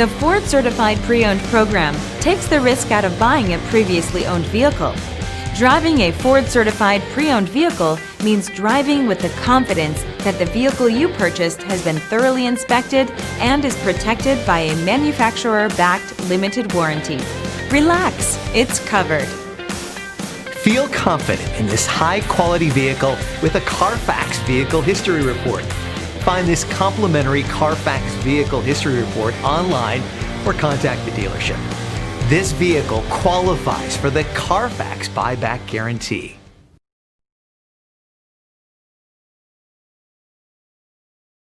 The Ford Certified Pre-Owned program takes the risk out of buying a previously owned vehicle. Driving a Ford Certified Pre-Owned vehicle means driving with the confidence that the vehicle you purchased has been thoroughly inspected and is protected by a manufacturer-backed limited warranty. Relax, it's covered. Feel confident in this high-quality vehicle with a Carfax Vehicle History Report. Find this complimentary Carfax Vehicle History Report online or contact the dealership. This vehicle qualifies for the Carfax Buyback Guarantee.